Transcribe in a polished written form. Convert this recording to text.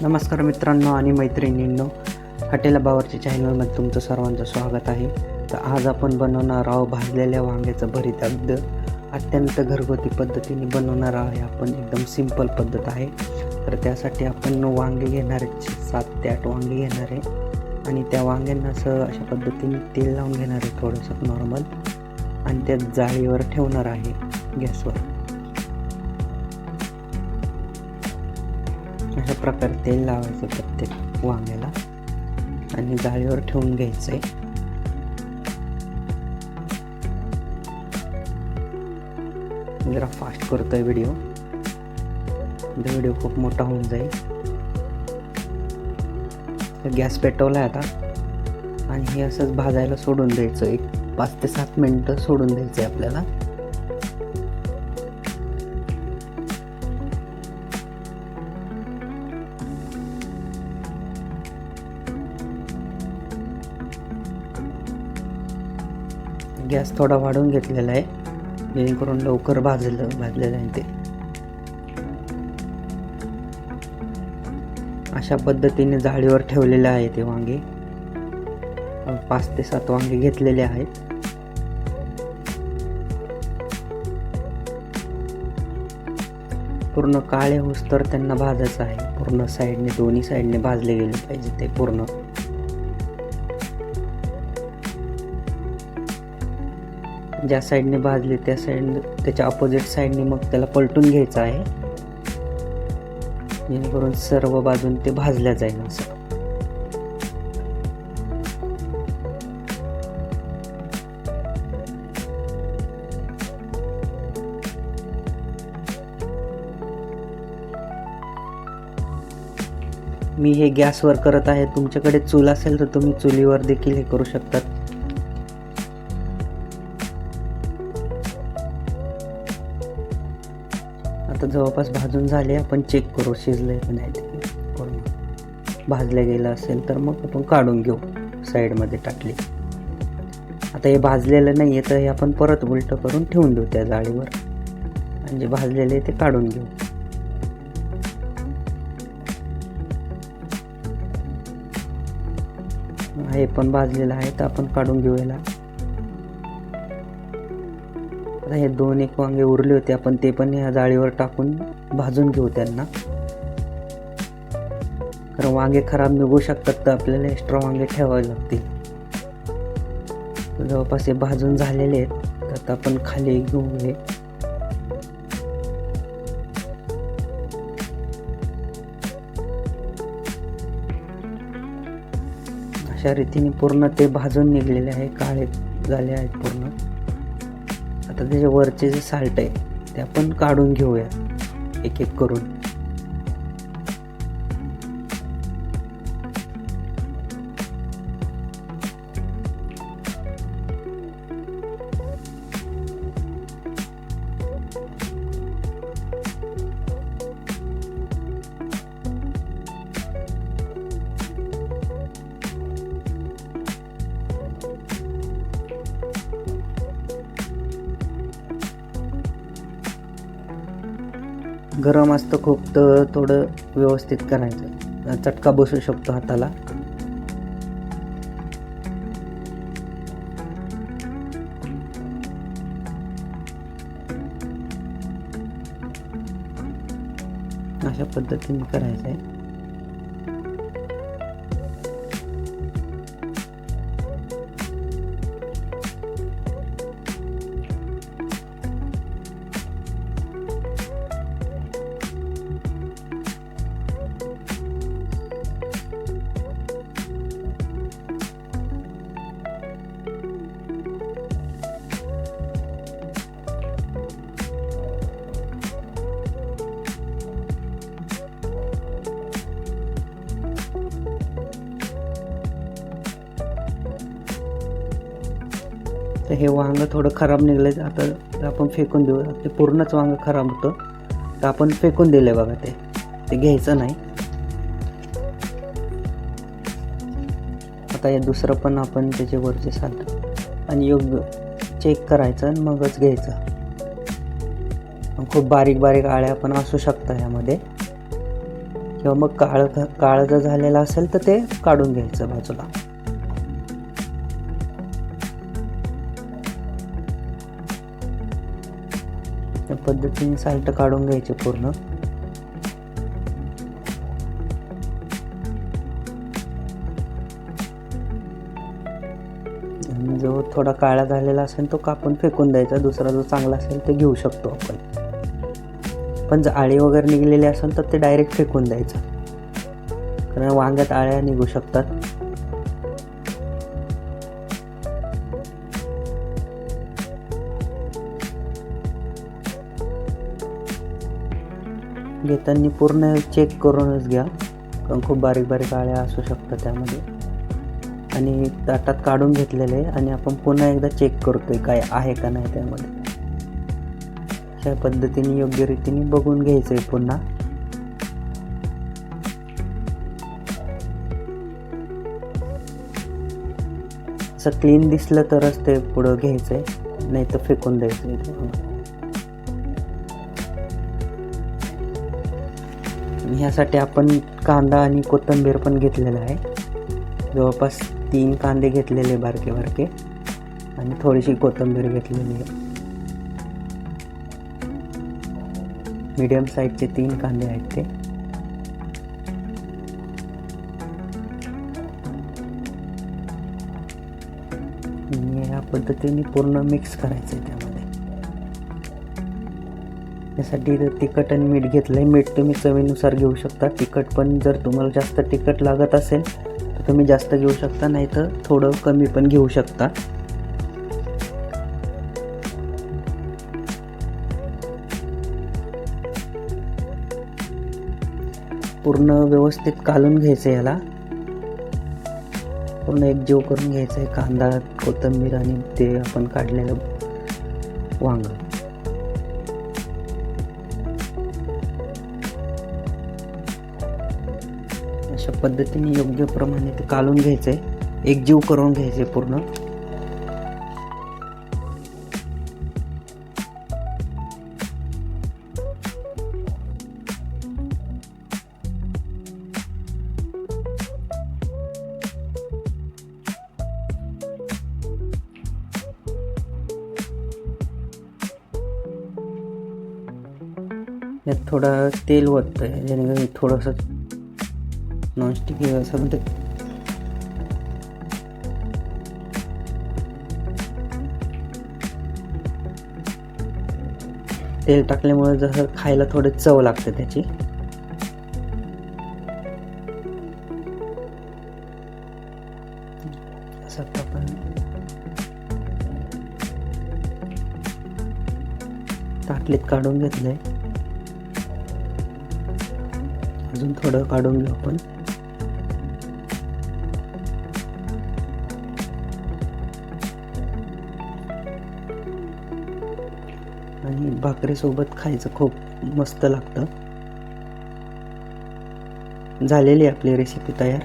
नमस्कार मित्रांनो आणि मैत्रिणींनो, हॉटेल बावरची चॅनलमध्ये तुमचं सर्वांचं स्वागत आहे. तर आज आपण बनवणार आहोत भाजलेल्या वांग्याचं भरीत. अत्यंत घरगुती पद्धतीने बनवणार आहे आपण. एकदम सिंपल पद्धत आहे. तर त्यासाठी आपण वांगे घेणार आहे, 7 ते 8 वांगे घेणार आहे आणि त्या वांग्यांना अशा पद्धतीने तेल लावून घेणार आहे थोडंसं नॉर्मल, आणि त्या जाळीवर ठेवणार आहे गॅसवर. अशा प्रकारे तेल लावायचं प्रत्येक वांग्याला आणि जाळीवर ठेवून घ्यायचं आहे. जरा फास्ट करतोय व्हिडिओ खूप मोठा होऊन जाईल. गॅस पेटवला आता आणि हे असंच भाजायला सोडून द्यायचं. एक 5 ते 7 मिनटं सोडून द्यायचं आहे आपल्याला. गॅस थोडा वाढवून घेतलेला आहे जेणेकरून लवकर भाजलेलं आहे ते. अशा पद्धतीने जाळीवर ठेवलेले आहे ते वांगे. 5 ते 7 वांगे घेतलेले आहेत. पूर्ण काळे होस तर त्यांना भाजायचं आहे. पूर्ण साईडने, दोन्ही साईडने भाजले गेले पाहिजे ते पूर्ण. ज्या साईडने भाजले त्या साईडने, त्याच्या अपोजिट साईडने मग त्याला पलटून घ्यायचं आहे जेणेकरून सर्व बाजून ते भाजल्या जाईल असं. मी हे गॅसवर करत आहे. तुमच्याकडे चूल असेल तर तुम्ही चुलीवर देखील हे करू शकतात. आता जवळपास भाजून झाले. आपण चेक करू शिजले की नाही. पूर्ण भाजलं गेलं असेल तर मग आपण काढून घेऊ, साईडमध्ये टाकली. आता हे भाजलेलं नाही आहे तर हे आपण परत उलटं करून ठेवून देऊ त्या जाळीवर, आणि जे भाजलेले ते काढून घेऊ. हे पण भाजलेलं आहे तर आपण काढून घेऊ याला. आता हे 2-1 वांगे उरले होते, आपण ते पण ह्या जाळीवर टाकून भाजून घेऊ त्यांना. कारण वांगे खराब निघू शकतात तर आपल्याला एक्स्ट्रा वांगे ठेवावे लागतील. जवळपास हे भाजून झालेले आहेत तर आता आपण खाली घेऊ. हे अशा रीतीने पूर्ण ते भाजून निघलेले आहे, काळे झाले आहेत पूर्ण. आता त्याचे वरचे जे साल्ट आहे ते आपण काढून घेऊया एक एक करून. गरम असतं खूप तर थोडं व्यवस्थित करायचं, चटका बसू शकतो हाताला. अशा पद्धतीने करायचं आहे. तर हे वांगं थोडं खराब निघलं, आता आपण फेकून देऊ. ते पूर्णच वांगं खराब होतं तर आपण फेकून दिले बघा. ते घ्यायचं नाही. आता हे दुसरं पण आपण त्याचे वरचे साल्ट आणि योग्य चेक करायचं आणि मगच घ्यायचं. खूप बारीक बारीक आळ्या पण असू शकतात यामध्ये, किंवा मग काळं जर झालेलं असेल तर ते काढून घ्यायचं बाजूला. त्या पद्धतीने साल्ट काढून घ्यायचे पूर्ण. आणि जो थोडा काळा झालेला असेल तो कापून फेकून द्यायचा. दुसरा जो चांगला असेल ते घेऊ शकतो आपण. पण जर आळी वगैरे निघलेली असेल तर ते डायरेक्ट फेकून द्यायचं, कारण वांग्यात आळ्या निघू शकतात. घेताना पूर्ण चेक करूनच घ्या, कारण खूप बारीक बारीक आळ्या असू शकतात त्यामध्ये. आणि ताटात काढून घेतलेले आणि आपण पुन्हा एकदा चेक करतोय काय आहे का नाही त्यामध्ये. अशा पद्धतीने योग्य रीतीने बघून घ्यायचंय पुन्हा. असं क्लीन दिसलं तरच ते पुढं घ्यायचंय, नाही तर फेकून द्यायचंय. ह्यासाठी आपण कांदा आणि कोथिंबीर पण घेतलेला आहे. जवळपास 3 कांदे घेतलेले बारके बारके आणि थोडीशी कोथिंबीर घेतलेली आहे. मीडियम साईजचे 3 कांदे आहेत ते. या पद्धतीने पूर्ण मिक्स करायचं आहे त्यामध्ये. यासाठी तिखट आणि मीठ घेतलं आहे. मीठ तुम्ही चवीनुसार घेऊ शकता. तिखट पण जर तुम्हाला जास्त तिखट लागत असेल तर तुम्ही जास्त घेऊ शकता, नाही तर थोडं कमी पण घेऊ शकता. पूर्ण व्यवस्थित कालून घ्यायचं, याला पूर्ण एकजीव करून घ्यायचं आहे. कांदा, कोथिंबीर आणि ते आपण काढलेलं वांग. अशा पद्धतीने योग्य प्रमाणे ते कालून घ्यायचं आहे, एकजीव करून घ्यायचे पूर्ण. यात थोडं तेल ओततंय, जेणेकरून थोडंसं नॉनस्टिक असं म्हणजे तेल टाकल्यामुळे जसं खायला थोडं चव लागते त्याची. असं आपण ताटलीत काढून घेतलंय. अजून थोडं काढून घेऊ आपण. आणि भाकरीसोबत खायचं खूप मस्त लागतं. झालेली आपली रेसिपी तयार.